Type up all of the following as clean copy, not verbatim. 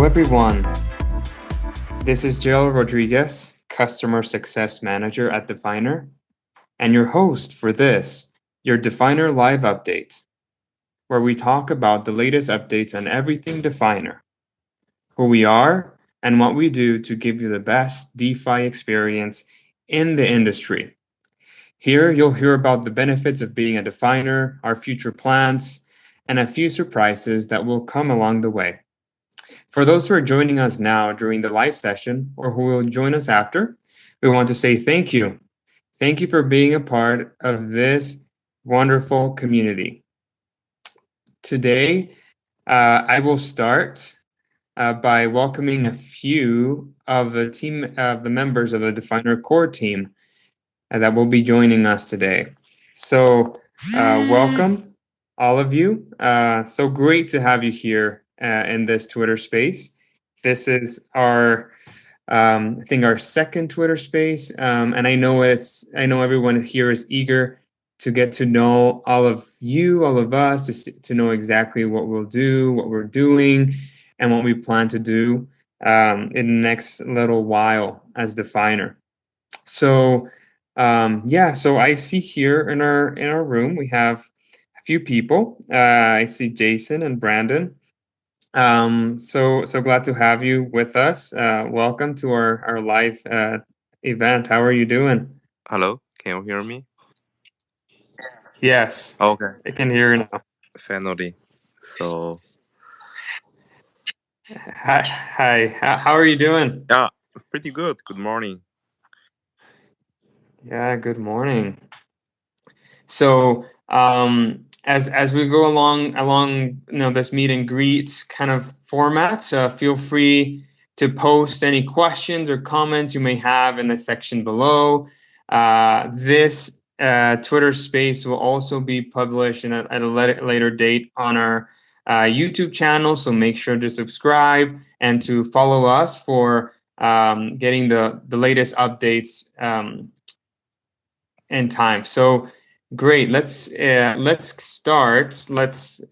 everyone. This is Jeral Rodriguez, Customer Success Manager at DeFiner, and your host for this, your DeFiner Live Update, where we talk about the latest updates on everything DeFiner, who we are, and what we do to give you the best DeFi experience in the industry. Here, you'll hear about the benefits of being a DeFiner, our future plans, and a few surprises that will come along the way. For those who are joining us now during the live session or who will join us after, we want to say thank you. Thank you for being a part of this wonderful community. Today, I will start by welcoming a few of the members of the DeFiner core team that will be joining us today. So, welcome all of you. So great to have you here in this Twitter space. This is our, I think, our second Twitter space, and I know everyone here is eager to get to know all of you, all of us, to know exactly what we'll do, what we're doing, and what we plan to do in the next little while as DeFiner. So, so I see here in our room we have a few people. I see Jason and Brandon. So glad to have you with us. Welcome to our live event. How are you doing? Hello, can you hear me? Yes, Okay, I can hear you now. finally. So, Hi. How are you doing? yeah, pretty good. Good morning. Yeah, good morning. So, as we go along, this meet and greet kind of format, feel free to post any questions or comments you may have in the section below. This Twitter space will also be published at a later date on our YouTube channel, so make sure to subscribe and to follow us for getting the latest updates in time. So great. Let's start.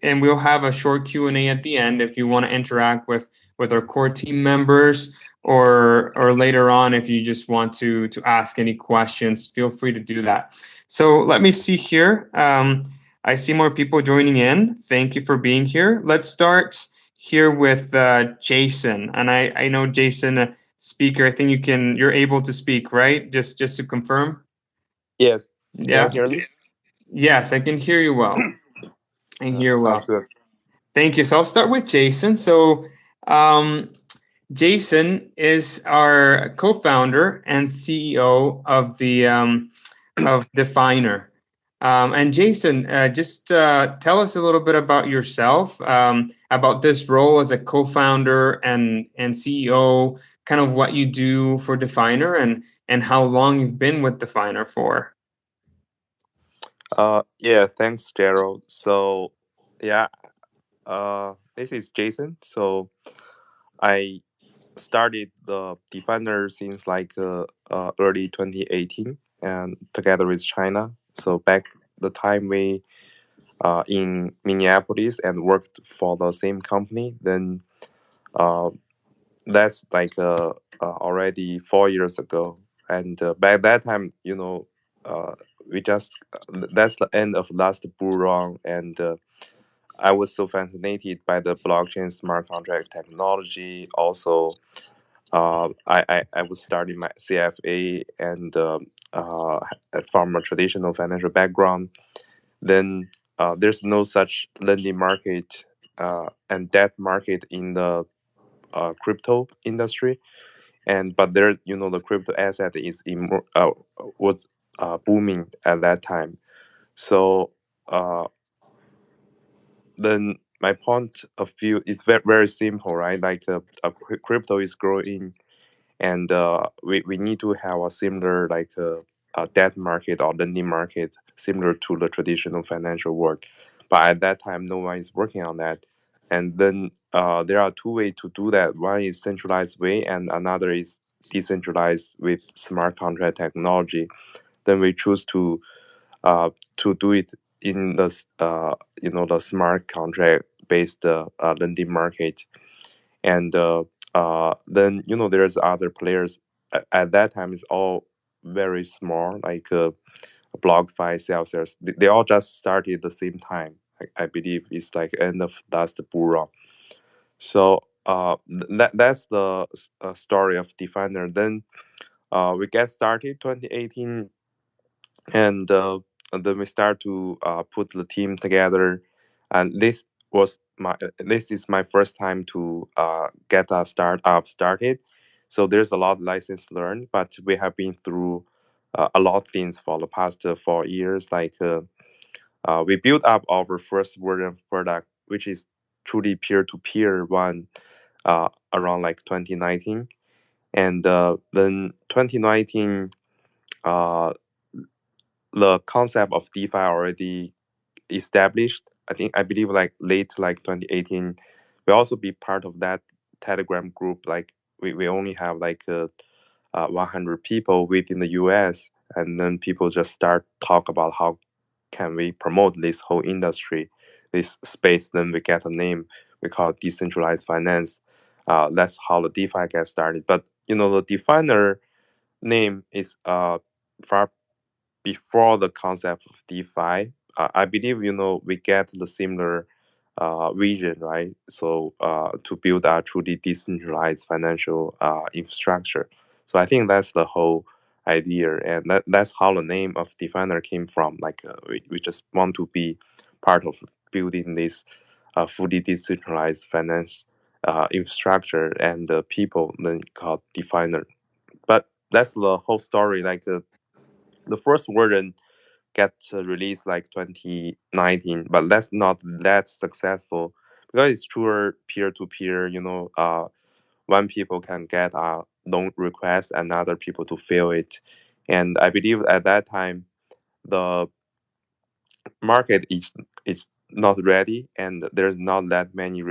And we'll have a short Q&A at the end if you want to interact with our core team members, or later on if you just want to ask any questions, feel free to do that. So let me see here. I see more people joining in. Thank you for being here. Let's start here with Jason. And I know Jason, speaker. I think you're able to speak, right? Just to confirm. Yes, can Yeah. you hear me? Yes, I can hear you well. I hear Sounds well. good. Thank you. So I'll start with Jason. So, Jason is our co-founder and CEO of the of DeFiner. And Jason, just tell us a little bit about yourself, about this role as a co-founder and CEO, kind of what you do for DeFiner, and how long you've been with DeFiner for. Yeah, thanks, Jeral. So, yeah, this is Jason. So, I started the DeFiner since early 2018, and together with China. So back the time we in Minneapolis and worked for the same company. Then uh, that's already 4 years ago, and by that time, we just that's the end of last bull run, and I was so fascinated by the blockchain smart contract technology. Also, I was starting my CFA and from a traditional financial background. Then there's no such lending market and debt market in the crypto industry, and but there, the crypto asset was booming at that time. So then my point of view is very simple, right? Crypto is growing, and we need to have a similar a debt market or lending market similar to the traditional financial world. But at that time, no one is working on that. And then there are two ways to do that. One is centralized way, and another is decentralized with smart contract technology. Then we choose to do it in the the smart contract based lending market. And then there's other players at that time. It's all very small, like BlockFi, Celsius. They all just started at the same time. I believe it's like end of last bull run. So that's the story of DeFiner. Then we get started 2018, and then we start to put the team together. And this is my first time to get a startup started. So there's a lot of lessons learned, but we have been through a lot of things for the past 4 years. Like we built up our first version of product, which is truly peer-to-peer one, around like 2019. And then 2019, uh, the concept of DeFi already established. I believe like late like 2018. We also be part of that Telegram group. Like we only have like 100 people within the US, and then people just start talk about how can we promote this whole industry, this space. Then we get a name. We call it decentralized finance. That's how the DeFi gets started. But the definer name is far before the concept of DeFi. I believe we get the similar vision, right? So to build a truly decentralized financial infrastructure. So I think that's the whole idea, and that's how the name of DeFiner came from. Like we just want to be part of building this fully decentralized finance infrastructure, and the people then called DeFiner. But that's the whole story. Like the first version get released like 2019, but that's not that successful because it's truer peer to peer. One people can get a loan request and other people to fill it, and I believe at that time the market is not ready and there's not that many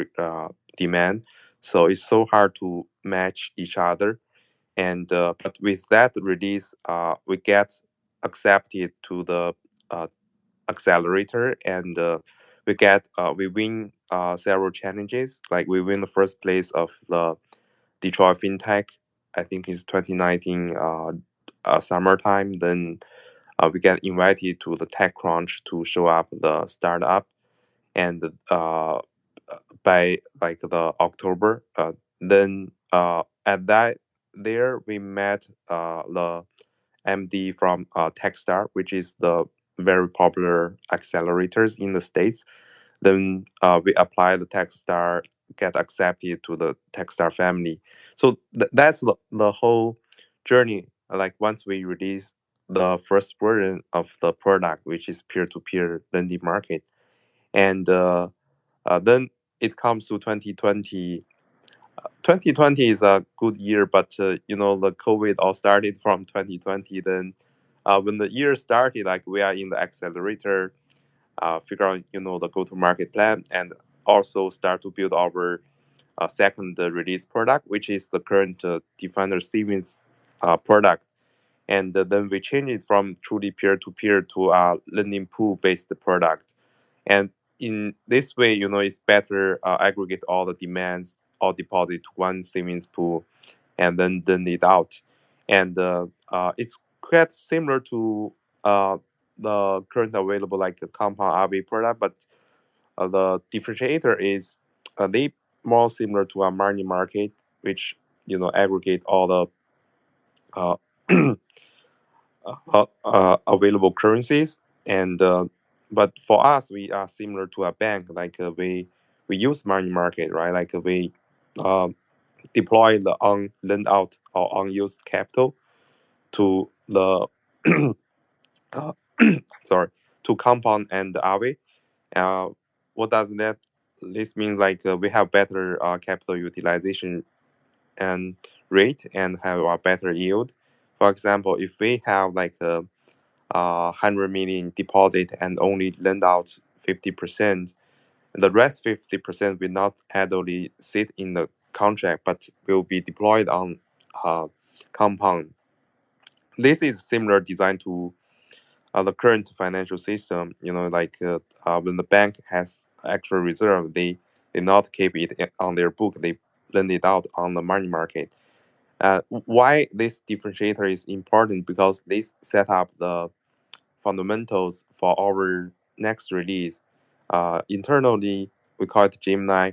demand, so it's so hard to match each other. And but with that release, we get accepted to the uh, accelerator, and we win several challenges. Like we win the first place of the Detroit FinTech. I think it's 2019 summertime. Then we get invited to the TechCrunch to show up the startup, and by like the October, then at that there we met the MD from Techstar, which is the very popular accelerators in the States. Then we apply the Techstar, get accepted to the Techstar family. So that's the whole journey. Like once we release the first version of the product, which is peer-to-peer lending market, and then it comes to 2020. 2020 is a good year, but the COVID all started from 2020. Then when the year started, like we are in the accelerator, figure out the go-to-market plan, and also start to build our second release product, which is the current DeFiner savings product. And then we change it from truly peer-to-peer to a lending pool-based product. And in this way, it's better aggregate all the demands or deposit to one savings pool and then lend it out. And it's quite similar to the current available like a compound RV product, but the differentiator is they more similar to a money market, which aggregate all the uh, available currencies. And but for us, we are similar to a bank. Like we use money market, right? Like we uh, deploy the lend out or unused capital to the uh, sorry, to compound and RV. Uh, what does that? This means like we have better capital utilization and rate and have a better yield. For example, if we have like a 100 million deposit and only lend out 50%, the rest 50% will not idly sit in the contract but will be deployed on compound. This is similar design to the current financial system. Like when the bank has extra reserve, they not keep it on their book. They lend it out on the money market. Why this differentiator is important? Because this set up the fundamentals for our next release. Internally, we call it Gemini,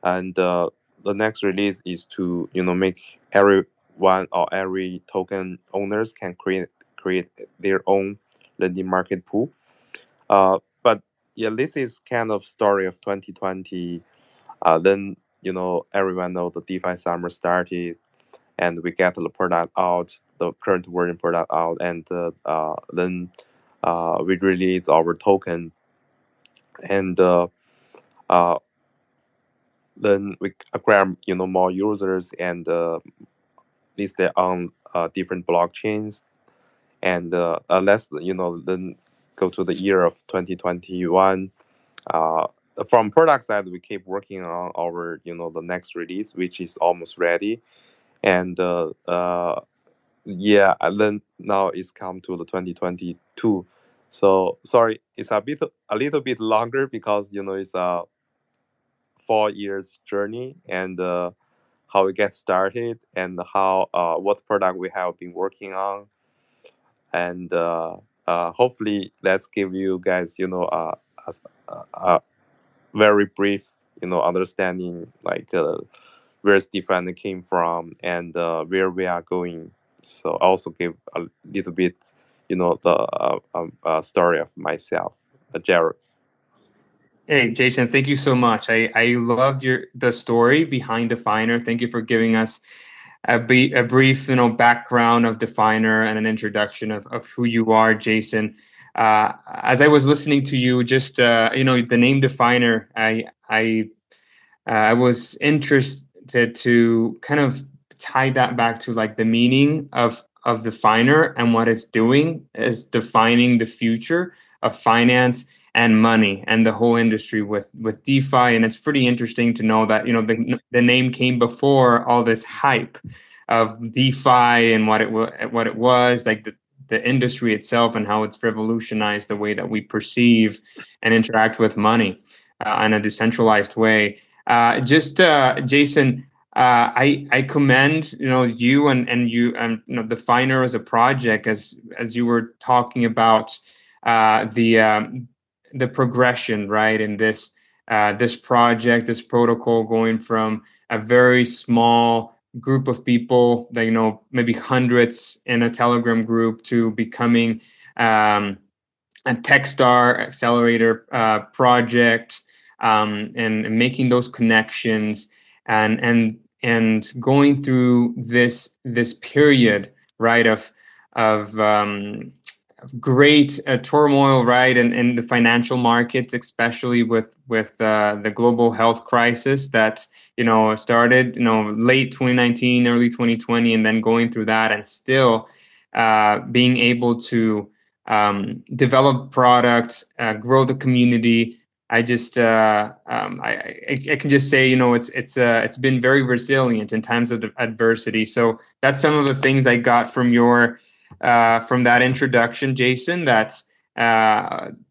and the next release is to make everyone or every token owners can create their own lending market pool. But yeah, this is kind of story of 2020. Then everyone know the DeFi summer started, and we get the product out, the current version product out, and then we release our token, and uh, then we acquire more users and list it on different blockchains, and let's then go to the year of 2021. uh, from product side, we keep working on our the next release, which is almost ready, and yeah, and then now it's come to the 2022. So sorry, it's a little bit longer because it's a 4 years journey, and how we get started, and how what product we have been working on, and hopefully let's give you guys a very brief understanding, like where DeFiner came from, and where we are going. So I also give a little bit the story of myself, Jared. Hey, Jason, thank you so much. I loved the story behind DeFiner. Thank you for giving us a brief, background of DeFiner and an introduction of who you are, Jason. As I was listening to you, just the name DeFiner, I was interested to kind of tie that back to like the meaning of DeFiner, and what it's doing is defining the future of finance and money and the whole industry with DeFi. And it's pretty interesting to know that the name came before all this hype of DeFi and what it was like, the industry itself, and how it's revolutionized the way that we perceive and interact with money in a decentralized way. Just Jason, I commend you and you and DeFiner as a project, as you were talking about the progression, right, in this project, this protocol, going from a very small group of people that maybe hundreds in a Telegram group to becoming a Techstar accelerator project, and making those connections, and going through this period, right, of great turmoil, right, in the financial markets, especially with the global health crisis that started late 2019, early 2020, and then going through that, and still being able to develop products, grow the community. I just I can just say it's been very resilient in times of adversity. So that's some of the things I got from that introduction, Jason. That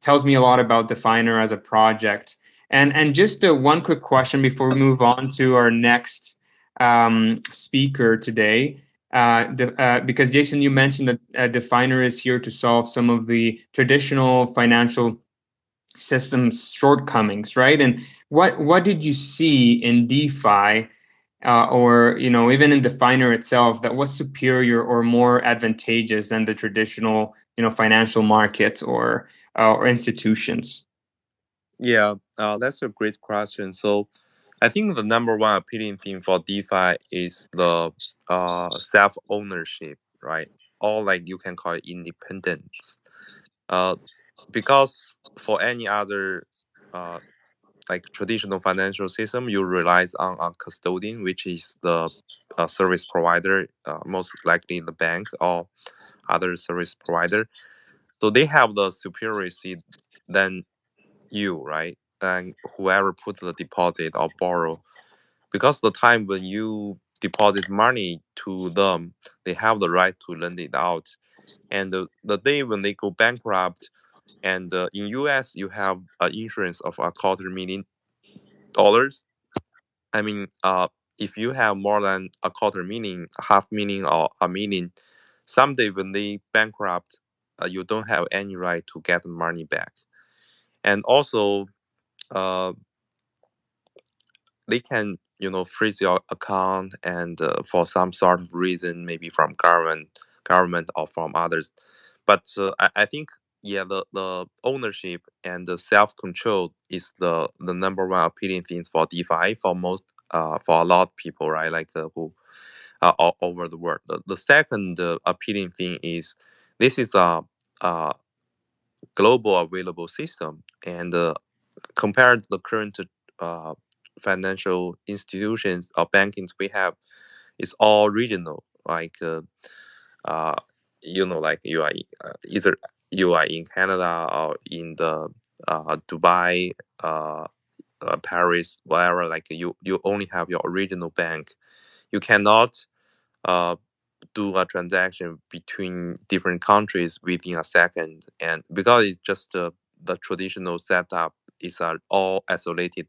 tells me a lot about DeFiner as a project. And just one quick question before we move on to our next speaker today. Because Jason, you mentioned that DeFiner is here to solve some of the traditional financial systems shortcomings, right? And what did you see in DeFi, or even in DeFiner itself, that was superior or more advantageous than the traditional financial markets or institutions? Yeah, that's a great question. So I think the number one appealing thing for DeFi is the self ownership, right? Or like you can call it independence. Uh, because for any other uh, like traditional financial system, you relies on a custodian, which is the service provider, most likely the bank or other service provider. So they have the superiority than you, right? And whoever put the deposit or borrow, because the time when you deposit money to them, they have the right to lend it out. And the day when they go bankrupt, and in US you have insurance of $250,000. I mean, if you have more than a quarter million, half million, or a million, someday when they bankrupt, you don't have any right to get the money back. And also, uh, they can freeze your account, and for some sort of reason, maybe from government or from others. But I think, yeah, the ownership and the self-control is the number one appealing things for DeFi for most, for a lot of people, right? Like who all over the world. The second appealing thing is this is a global available system, and compared to the current uh, financial institutions or bankings we have, it's all regional. Like uh, like either you are in Canada or in the Dubai, Paris, wherever. Like you only have your original bank. You cannot uh, do a transaction between different countries within a second, and because it's just the traditional setup is an all isolated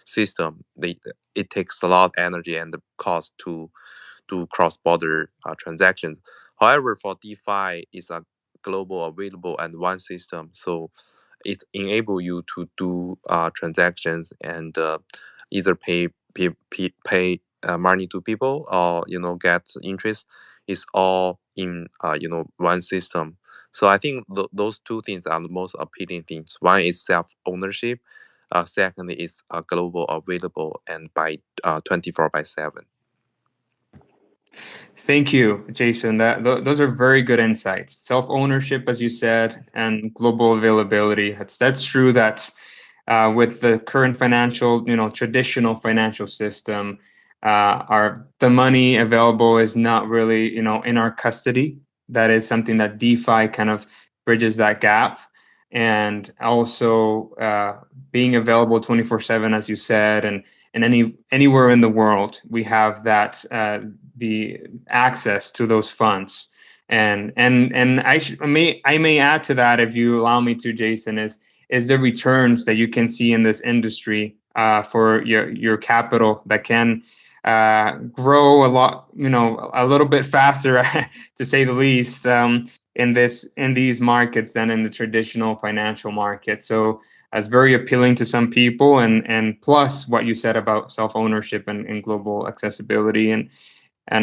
system. It takes a lot of energy and the cost to do cross-border transactions. However, for DeFi, it's a global available and one system, so it enable you to do transactions and either pay money to people, or get interest. Is all in one system. So I think those two things are the most appealing things. One is self ownership. Secondly is global available and by 24/7. Thank you, Jason. Those are very good insights. Self-ownership, as you said, and global availability. That's true that with the current financial, traditional financial system, the money available is not really, in our custody. That is something that DeFi kind of bridges that gap, and also being available 24/7, as you said, and anywhere in the world, we have that the access to those funds. And I may add to that, if you allow me to, Jason, is the returns that you can see in this industry for your capital that can grow a lot, a little bit faster, to say the least, in these markets than in the traditional financial market. So that's very appealing to some people, and plus what you said about self ownership and global accessibility and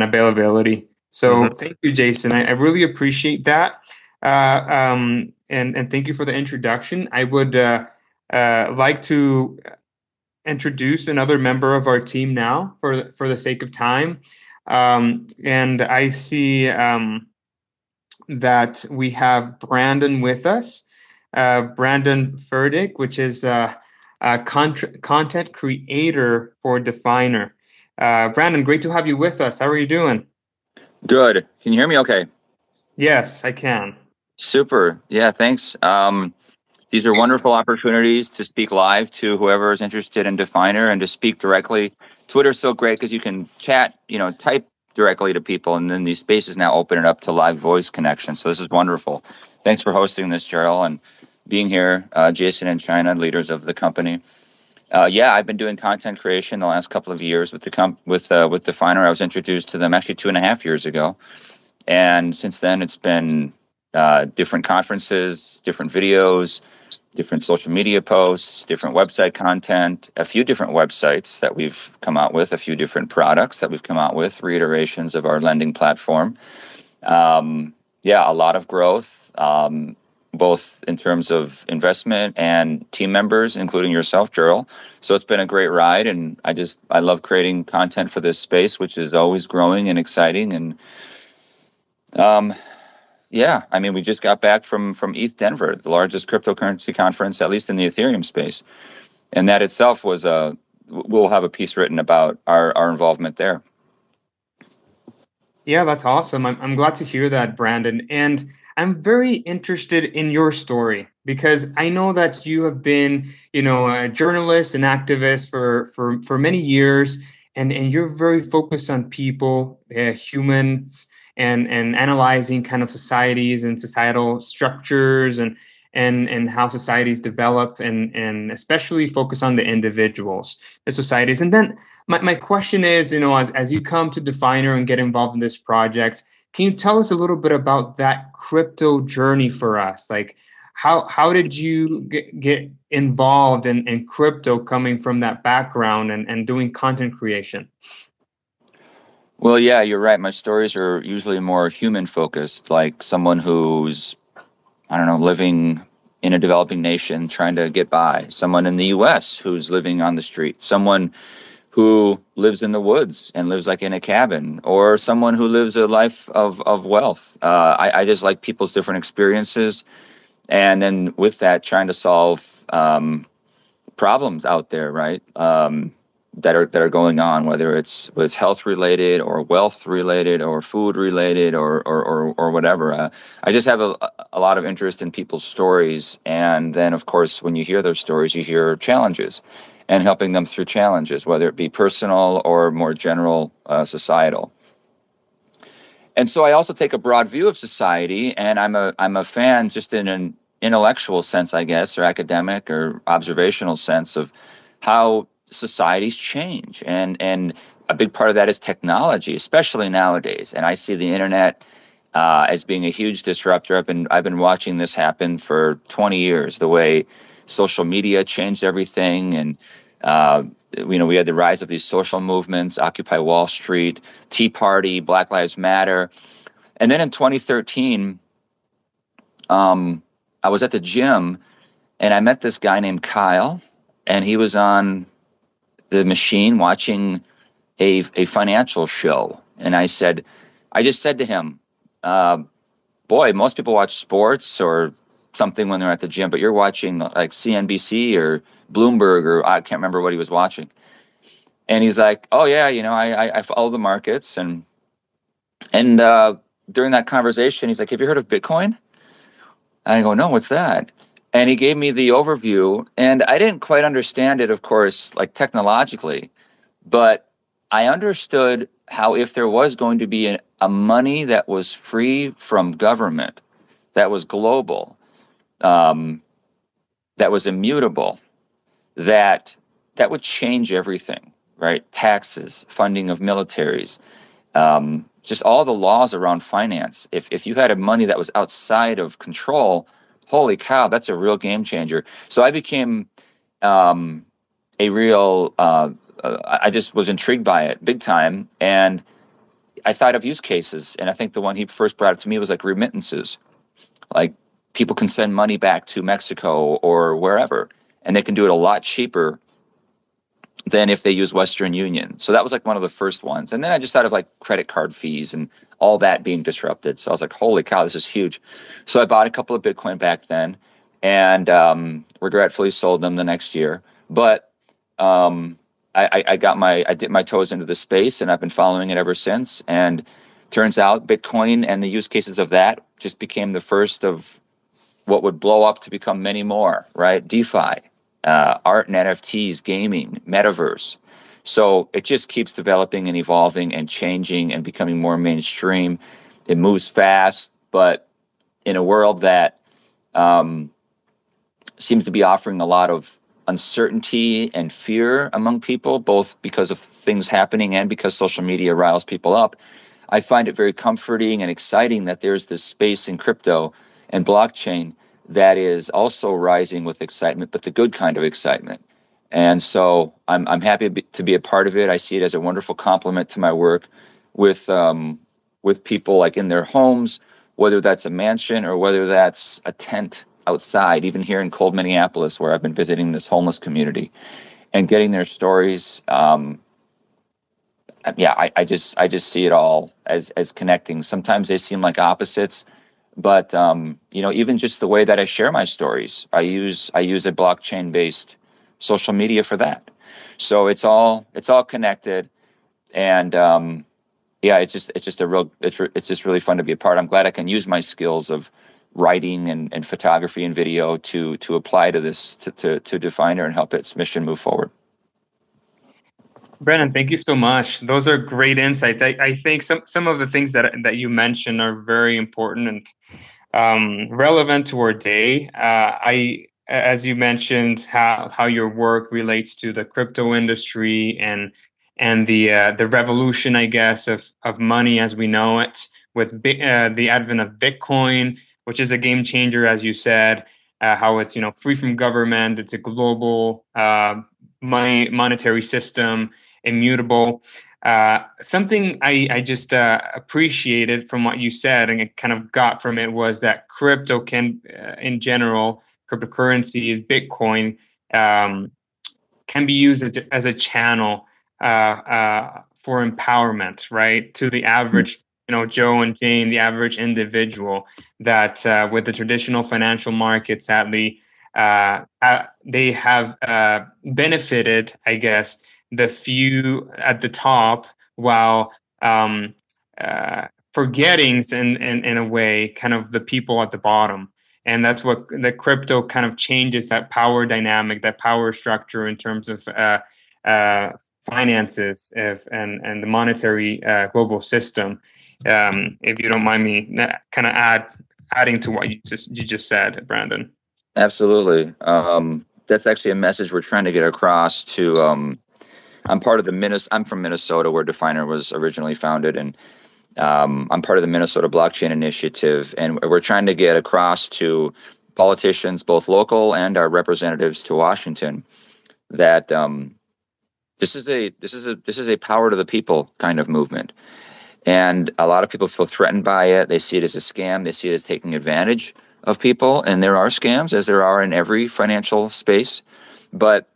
availability. So Mm-hmm. thank you, Jason. I really appreciate that. And thank you for the introduction. I would like to introduce another member of our team now for the sake of time. And I see that we have Brandon with us, Brandon Ferdig, which is a content creator for DeFiner. Brandon, great to have you with us. How are you doing? Good. Can you hear me okay? Yes, I can. Super. Yeah, thanks. These are wonderful opportunities to speak live to whoever is interested in DeFiner and to speak directly. Twitter's so great because you can chat, type directly to people, and then these spaces now open it up to live voice connection. So this is wonderful. Thanks for hosting this, Jeral, and being here, Jason and China, leaders of the company. Yeah, I've been doing content creation the last couple of years with with DeFiner. I was introduced to them actually 2.5 years ago. And since then, it's been different conferences, different videos, different social media posts, different website content, a few different websites that we've come out with, a few different products that we've come out with, reiterations of our lending platform. Yeah, a lot of growth, both in terms of investment and team members, including yourself, Jeral. So it's been a great ride, and I love creating content for this space, which is always growing and exciting. And yeah, I mean, we just got back from ETHDenver, the largest cryptocurrency conference, at least in the Ethereum space, and that itself was we'll have a piece written about our involvement there. Yeah, that's awesome. I'm glad to hear that, Brandon. And I'm very interested in your story because I know that you have been, a journalist and activist for many years, and you're very focused on people, humans, and analyzing kind of societies and societal structures and how societies develop, and especially focus on the individuals, the societies. And then my question is, as you come to DeFiner and get involved in this project, can you tell us a little bit about that crypto journey for us? Like, how did you get involved in crypto, coming from that background and doing content creation? Well, yeah, you're right. My stories are usually more human focused, like someone who's, I don't know, living in a developing nation trying to get by, someone in the US who's living on the street, someone who lives in the woods and lives like in a cabin, or someone who lives a life of wealth. I just like people's different experiences. And then with that, trying to solve problems out there, right? That are going on, whether it's with health related or wealth related or food related or whatever. I just have a lot of interest in people's stories, and then of course when you hear their stories, you hear challenges, and helping them through challenges, whether it be personal or more general societal. And so I also take a broad view of society, and I'm a fan just in an intellectual sense, I guess, or academic or observational sense of how societies change, and a big part of that is technology, especially nowadays. And I see the internet as being a huge disruptor. I've been watching this happen for 20 years. The way social media changed everything, and we had the rise of these social movements: Occupy Wall Street, Tea Party, Black Lives Matter. And then in 2013, I was at the gym and I met this guy named Kyle, and he was on the machine watching a financial show. And I just said to him, boy, most people watch sports or something when they're at the gym, but you're watching like CNBC or Bloomberg, or I can't remember what he was watching. And he's like, oh yeah, I follow the markets. And during that conversation, he's like, have you heard of Bitcoin? And I go, no, what's that? And he gave me the overview, and I didn't quite understand it, of course, like technologically, but I understood how if there was going to be a money that was free from government, that was global, that was immutable, that would change everything, right? Taxes, funding of militaries, just all the laws around finance. If you had a money that was outside of control, holy cow, that's a real game changer. So I became a real, I just was intrigued by it big time. And I thought of use cases. And I think the one he first brought up to me was like remittances. Like people can send money back to Mexico or wherever, and they can do it a lot cheaper than if they use Western Union. So that was like one of the first ones. And then I just thought of like credit card fees and all that being disrupted. So I was like, holy cow, this is huge. So I bought a couple of Bitcoin back then, and regretfully sold them the next year. But I dipped my toes into the space, and I've been following it ever since. And turns out Bitcoin and the use cases of that just became the first of what would blow up to become many more, right? DeFi, art and NFTs, gaming, metaverse. So it just keeps developing and evolving and changing and becoming more mainstream. It moves fast, but in a world that seems to be offering a lot of uncertainty and fear among people, both because of things happening and because social media riles people up, I find it very comforting and exciting that there's this space in crypto and blockchain that is also rising with excitement, but the good kind of excitement. And so I'm happy to be a part of it. I see it as a wonderful complement to my work with people like in their homes, whether that's a mansion or whether that's a tent outside, even here in cold Minneapolis, where I've been visiting this homeless community and getting their stories. I just see it all as connecting. Sometimes they seem like opposites, but even just the way that I share my stories, I use a blockchain based social media for that. So it's all connected, and it's just really fun to be a part. I'm glad I can use my skills of writing and photography and video to apply to this to DeFiner and help its mission move forward. Brennan, thank you so much. Those are great insights. I think some of the things that you mentioned are very important, and relevant to our day. As you mentioned, how your work relates to the crypto industry and the revolution, I guess, of money as we know it, with the advent of Bitcoin, which is a game changer, as you said. How it's free from government, it's a global monetary system, immutable. Something I just appreciated from what you said and it kind of got from it was that crypto can, in general, cryptocurrencies, Bitcoin, can be used as a channel for empowerment, right? To the average, Joe and Jane, the average individual that with the traditional financial markets, sadly, they have benefited, I guess, the few at the top while um, forgetting in a way kind of the people at the bottom. And that's what the crypto kind of changes, that power dynamic, that power structure in terms of finances and the monetary global system. If you don't mind me kind of adding to what you just said, Brandon. Absolutely. That's actually a message we're trying to get across to. I'm from Minnesota, where DeFiner was originally founded, and I'm part of the Minnesota Blockchain Initiative, and we're trying to get across to politicians, both local and our representatives to Washington, that this is a power to the people kind of movement. And a lot of people feel threatened by it. They see it as a scam. They see it as taking advantage of people. And there are scams, as there are in every financial space. But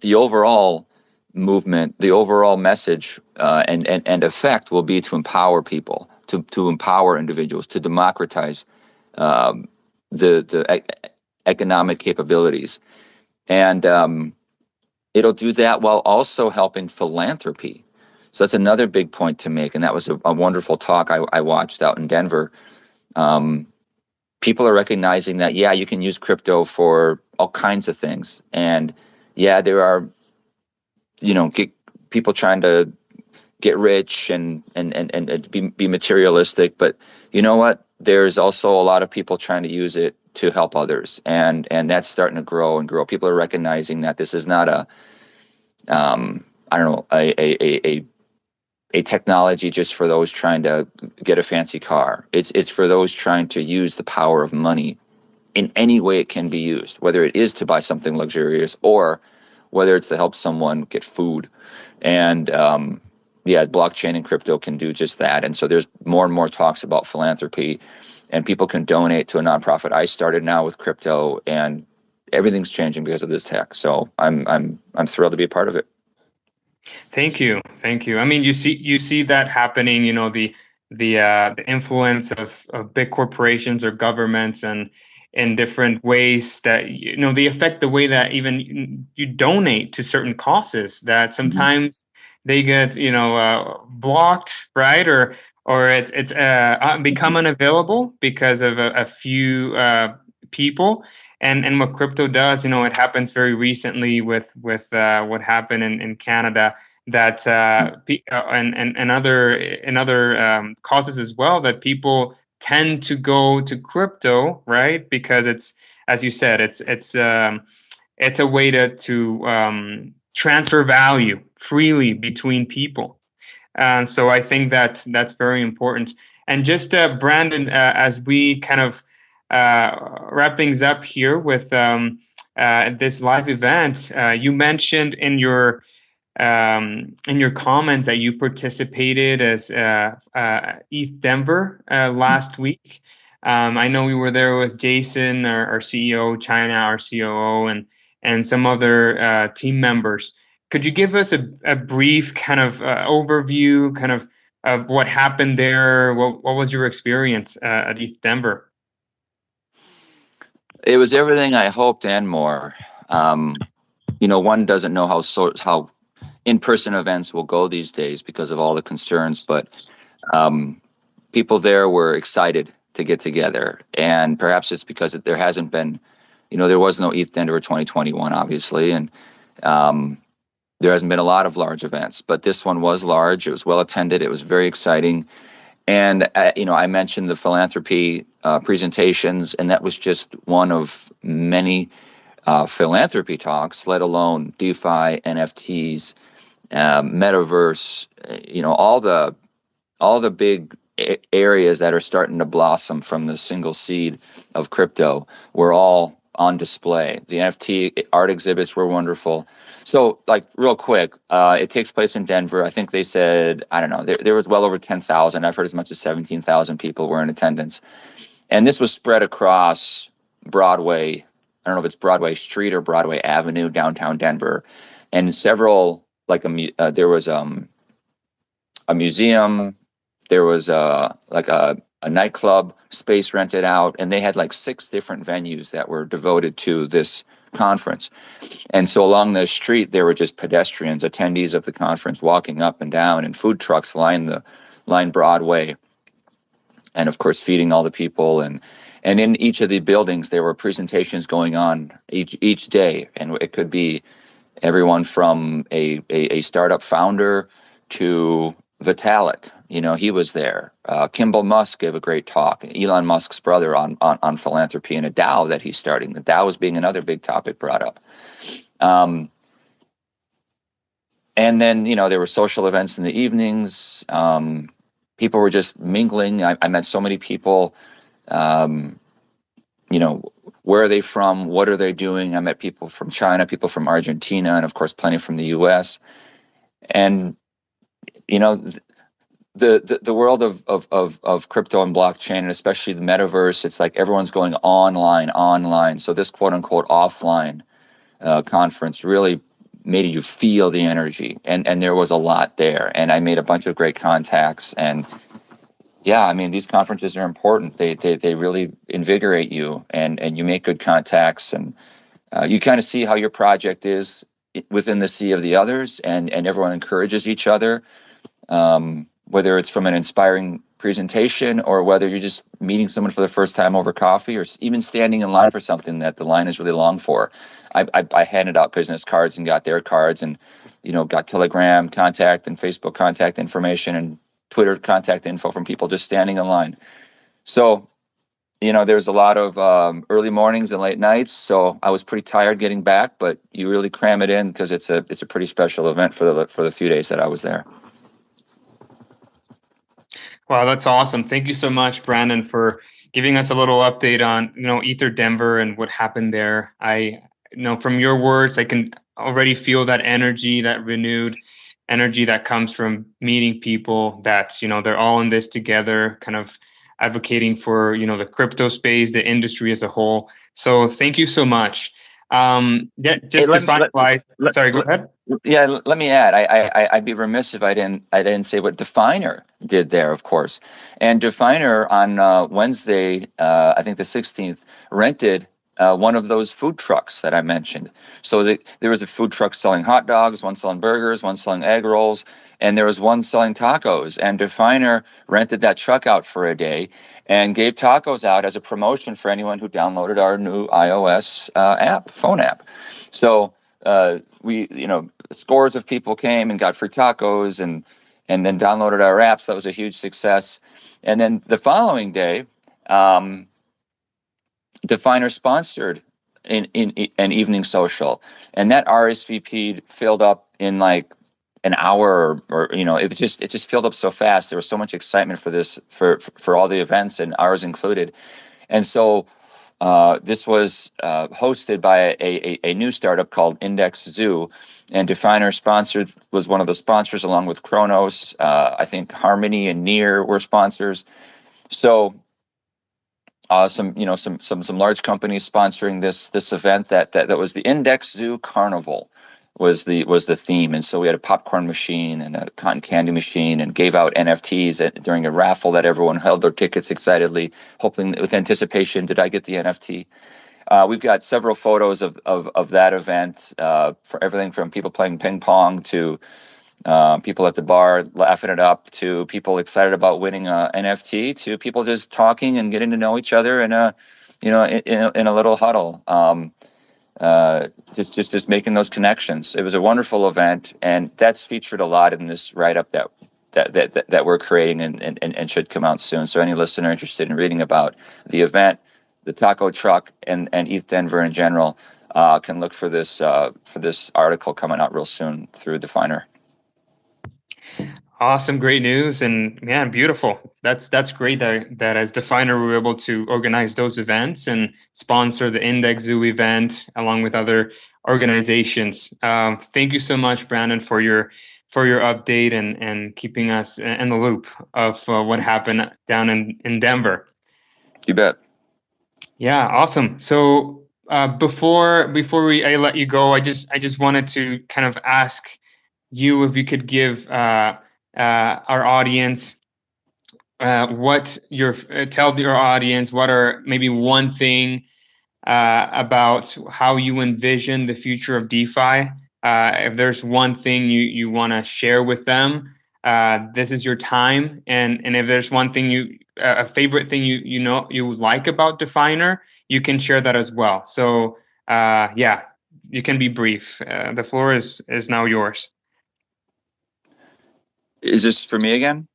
the overall movement, the overall message and effect will be to empower people, to empower individuals, to democratize the economic capabilities. And it'll do that while also helping philanthropy. So that's another big point to make, and that was a wonderful talk I watched out in Denver. People are recognizing that, yeah, you can use crypto for all kinds of things, and yeah, there are, people trying to get rich and be materialistic, but you know what? There's also a lot of people trying to use it to help others, and that's starting to grow and grow. People are recognizing that this is not a technology just for those trying to get a fancy car. It's for those trying to use the power of money in any way it can be used, whether it is to buy something luxurious or whether it's to help someone get food. And blockchain and crypto can do just that. And so there's more and more talks about philanthropy, and people can donate to a nonprofit I started now with crypto, and everything's changing because of this tech. So I'm thrilled to be a part of it. Thank you. I mean, you see that happening. The influence of big corporations or governments and in different ways that they affect the way that even you donate to certain causes. That sometimes they get blocked, right? Or it's become unavailable because of a few people. And what crypto does, it happens very recently with what happened in Canada, that and other causes as well, that people tend to go to crypto, right? Because it's, as you said, it's a way to transfer value freely between people. And so I think that's very important. And just Brandon, as we kind of wrap things up here with this live event, you mentioned in your comments that you participated as ETHDenver last week. I know we were there with Jason, our CEO, China, our COO, and some other team members. Could you give us a brief kind of overview, kind of what happened there? What was your experience at ETHDenver? It was everything I hoped and more. One doesn't know how in-person events will go these days because of all the concerns, but people there were excited to get together, and perhaps it's because there hasn't been, there was no ETHDenver 2021, obviously, and there hasn't been a lot of large events, but this one was large. It was well attended. It was very exciting, And I mentioned the philanthropy presentations, and that was just one of many philanthropy talks, let alone DeFi, NFTs, metaverse, all the big areas that are starting to blossom from the single seed of crypto were all on display. The NFT art exhibits were wonderful. So, like, real quick, it takes place in Denver. I think they said, I don't know, there was well over 10,000. I've heard as much as 17,000 people were in attendance. And this was spread across Broadway. I don't know if it's Broadway Street or Broadway Avenue, downtown Denver. And several, like, there was a museum, there was a nightclub space rented out, and they had like 6 different venues that were devoted to this conference. And so along the street, there were just pedestrians, attendees of the conference, walking up and down, and food trucks lined Broadway, and of course feeding all the people. And in each of the buildings, there were presentations going on each day, and it could be everyone from a startup founder to Vitalik. He was there. Kimball Musk gave a great talk. Elon Musk's brother on philanthropy and a DAO that he's starting. The DAO is being another big topic brought up. And then, there were social events in the evenings. People were just mingling. I met so many people. Where are they from? What are they doing? I met people from China, people from Argentina, and of course, plenty from the U.S. And, the world of crypto and blockchain, and especially the metaverse, it's like everyone's going online. So this quote unquote offline conference really made you feel the energy, and there was a lot there. And I made a bunch of great contacts. And yeah, I mean, these conferences are important. They really invigorate you, and you make good contacts, and you kind of see how your project is within the sea of the others, and everyone encourages each other. Whether it's from an inspiring presentation or whether you're just meeting someone for the first time over coffee, or even standing in line for something that the line is really long for. I handed out business cards and got their cards, and got Telegram contact and Facebook contact information and Twitter contact info from people just standing in line. So there's a lot of early mornings and late nights, so I was pretty tired getting back, but you really cram it in because it's a pretty special event for the few days that I was there. Wow, that's awesome. Thank you so much, Brandon, for giving us a little update on, ETHDenver and what happened there. From your words, I can already feel that energy, that renewed energy that comes from meeting people that, they're all in this together, kind of advocating for, the crypto space, the industry as a whole. So thank you so much. Sorry, go ahead. Yeah, let me add. I'd be remiss if I didn't say what DeFiner did there, of course. And DeFiner on Wednesday, I think the 16th, rented one of those food trucks that I mentioned. So there was a food truck selling hot dogs, one selling burgers, one selling egg rolls, and there was one selling tacos. And DeFiner rented that truck out for a day and gave tacos out as a promotion for anyone who downloaded our new iOS phone app. So scores of people came and got free tacos and then downloaded our app. So that was a huge success. And then the following day, DeFiner sponsored an evening social, and that RSVP filled up in like an hour, or it just filled up so fast. There was so much excitement for this, for all the events, and ours included. And so this was hosted by a new startup called Index Zoo, and DeFiner was one of the sponsors, along with Kronos. I think Harmony and Near were sponsors. So some large companies sponsoring this event that was the Index Zoo Carnival was the theme. And so we had a popcorn machine and a cotton candy machine, and gave out NFTs during a raffle that everyone held their tickets excitedly, hoping with anticipation, did I get the NFT? We've got several photos of that event, for everything from people playing ping pong to people at the bar laughing it up, to people excited about winning an NFT, to people just talking and getting to know each other in a little huddle. Just making those connections. It was a wonderful event, and that's featured a lot in this write-up that we're creating and should come out soon. So any listener interested in reading about the event, the taco truck, and ETHDenver in general, can look for this article coming out real soon through DeFiner. Awesome, great news, and man, beautiful. That's great that as DeFiner we were able to organize those events and sponsor the Index Zoo event along with other organizations. Thank you so much, Brandon, for your update and keeping us in the loop of what happened down in Denver. You bet. Yeah, awesome. So before I let you go, I just wanted to kind of ask you if you could give our audience tell your audience what are maybe one thing about how you envision the future of DeFi. If there's one thing you want to share with them, this is your time. And if there's one thing a favorite thing you like about DeFiner, you can share that as well. So yeah, you can be brief. The floor is now yours. Is this for me again?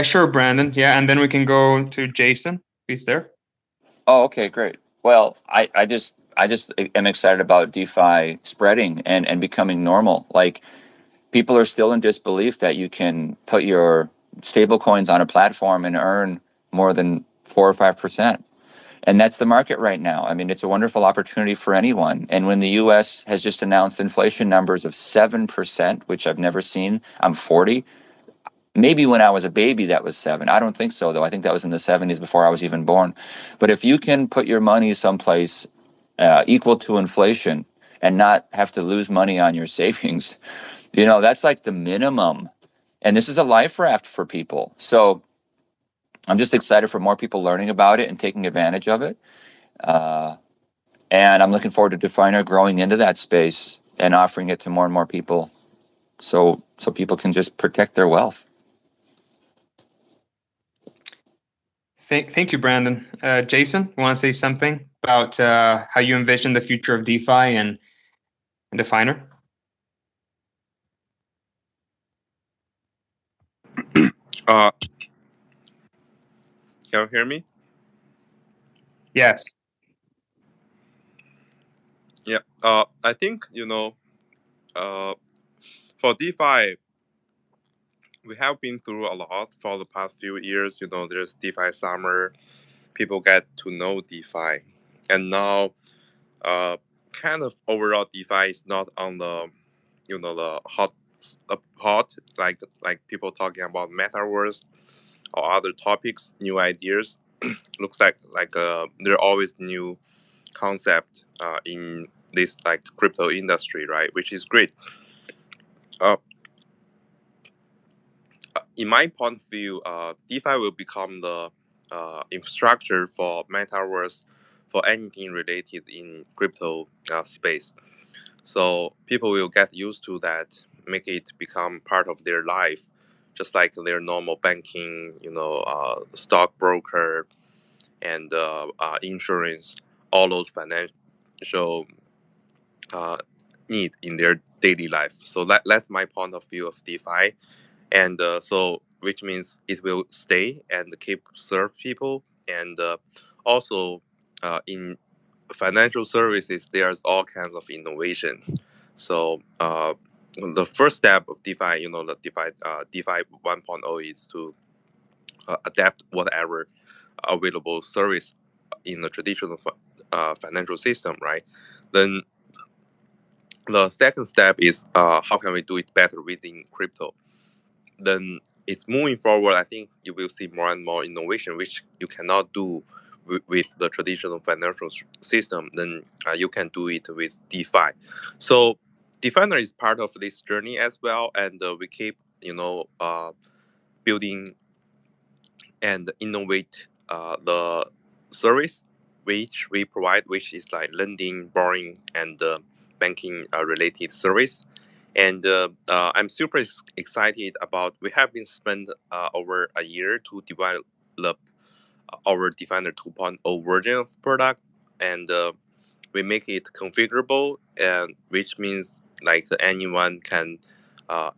Sure, Brandon. Yeah, and then we can go to Jason. He's there. Oh, okay, great. Well, I just am excited about DeFi spreading and becoming normal. Like, people are still in disbelief that you can put your stable coins on a platform and earn more than 4 or 5%. And that's the market right now. I mean, it's a wonderful opportunity for anyone. And when the US has just announced inflation numbers of 7%, which I've never seen, I'm 40. Maybe when I was a baby, that was 7. I don't think so, though. I think that was in the 70s before I was even born. But if you can put your money someplace equal to inflation and not have to lose money on your savings, that's like the minimum. And this is a life raft for people. So I'm just excited for more people learning about it and taking advantage of it. And I'm looking forward to DeFiner growing into that space and offering it to more and more people so people can just protect their wealth. Thank you, Brandon. Jason, you want to say something about how you envision the future of DeFi and DeFiner? Can you hear me? Yes. Yeah. I think for DeFi, we have been through a lot for the past few years. There's DeFi summer. People get to know DeFi, and now, kind of overall DeFi is not on the hot like people talking about metaverse or other topics, new ideas. Looks like there are always new concept in this like crypto industry, right? Which is great. Uh, in my point of view, DeFi will become the infrastructure for metaverse for anything related in crypto space. So people will get used to that, make it become part of their life, just like their normal banking, stockbroker, and insurance, all those financial need in their daily life. So that's my point of view of DeFi, and so which means it will stay and keep serve people, and also in financial services, there's all kinds of innovation. So the first step of DeFi, the DeFi 1.0 is to adapt whatever available service in the traditional financial system, right? Then the second step is how can we do it better within crypto? Then it's moving forward. I think you will see more and more innovation, which you cannot do with the traditional financial system. Then you can do it with DeFi. So DeFiner is part of this journey as well, and we keep building and innovate the service which we provide, which is like lending, borrowing, and banking related service. And I'm super excited about. We have been spent over a year to develop our DeFiner 2.0 version of product, and we make it configurable, and which means like anyone can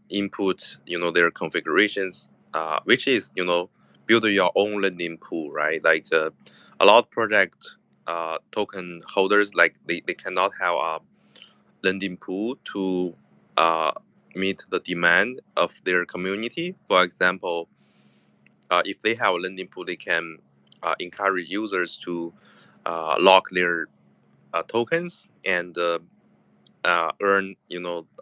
input their configurations, which is build your own lending pool, right? Like a lot of project token holders, like they cannot have a lending pool to meet the demand of their community. For example, if they have a lending pool, they can encourage users to lock their tokens and earn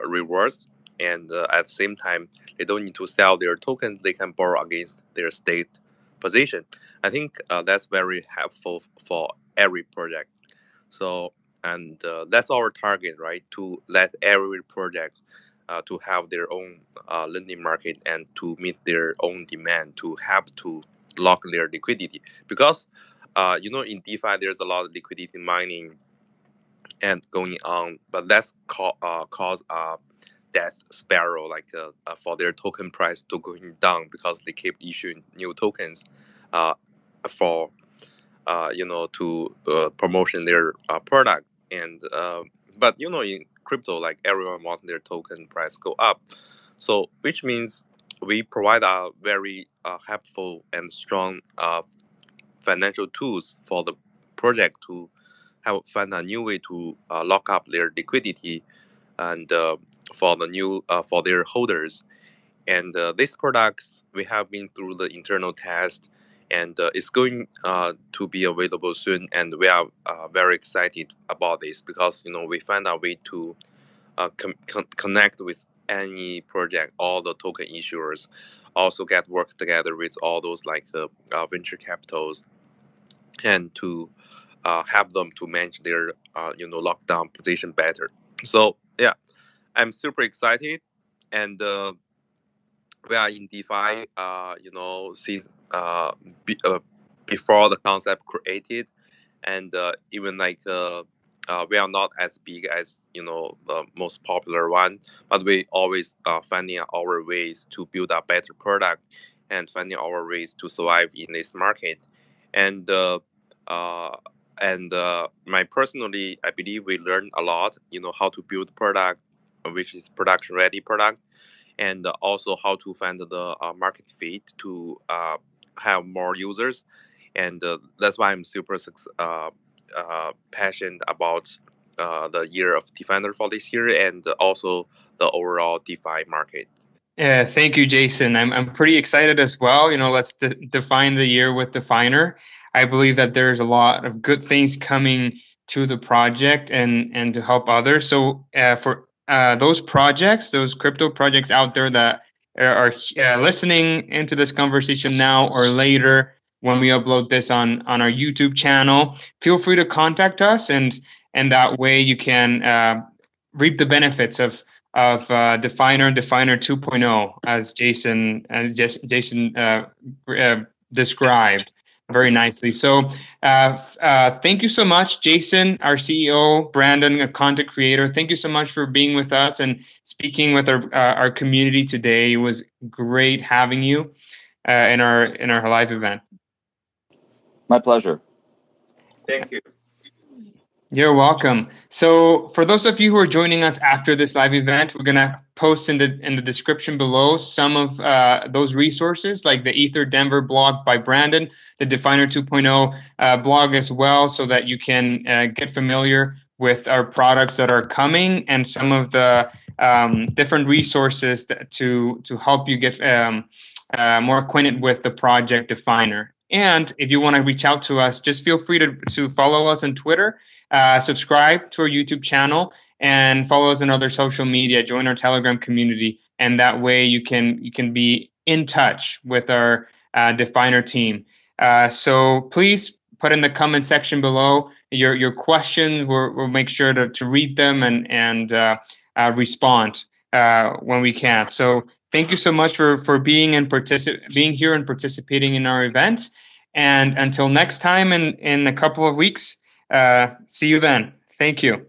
rewards, and at the same time they don't need to sell their tokens. They can borrow against their state position. I think that's very helpful for every project. So, and that's our target, right? To let every project to have their own lending market and to meet their own demand, to have to lock their liquidity. Because in DeFi there's a lot of liquidity mining and going on, but that's cause a death spiral, like for their token price to going down because they keep issuing new tokens uh, for to promotion their product. And but in crypto, like everyone wants their token price go up, so which means we provide a very helpful and strong financial tools for the project to have find a new way to lock up their liquidity and for the new for their holders. And these products we have been through the internal test, and it's going to be available soon. And we are very excited about this because we find a way to connect with any project, all the token issuers, also get work together with all those like venture capitals, and to help them to manage their lockdown position better. So yeah, I'm super excited, and we are in DeFi, since before the concept created, and even like we are not as big as the most popular one, but we always finding our ways to build a better product and finding our ways to survive in this market. And uh, my personally, I believe we learn a lot. How to build product, which is production ready product, and also how to find the market fit to have more users. And that's why I'm super passionate about the year of DeFiner for this year, and also the overall DeFi market. Yeah, thank you, Jason. I'm pretty excited as well. Let's define the year with DeFiner. I believe that there's a lot of good things coming to the project and to help others. So for those projects, those crypto projects out there that are listening into this conversation now or later when we upload this on our YouTube channel, feel free to contact us, and that way you can reap the benefits of DeFiner 2.0, as Jason described very nicely. So thank you so much, Jason, our CEO, Brandon, a content creator. Thank you so much for being with us and speaking with our community today. It was great having you in our live event. My pleasure. Thank you. You're welcome. So for those of you who are joining us after this live event, we're gonna post in the description below some of those resources, like the ETHDenver blog by Brandon, the DeFiner 2.0 blog as well, so that you can get familiar with our products that are coming and some of the different resources to help you get more acquainted with the project DeFiner. And if you want to reach out to us, just feel free to follow us on Twitter. Subscribe to our YouTube channel and follow us on other social media. Join our Telegram community, and that way you can be in touch with our DeFiner team. So please put in the comment section below your questions. We'll make sure to read them and respond when we can. So thank you so much for being here and participating in our event. And until next time, in a couple of weeks. See you then. Thank you.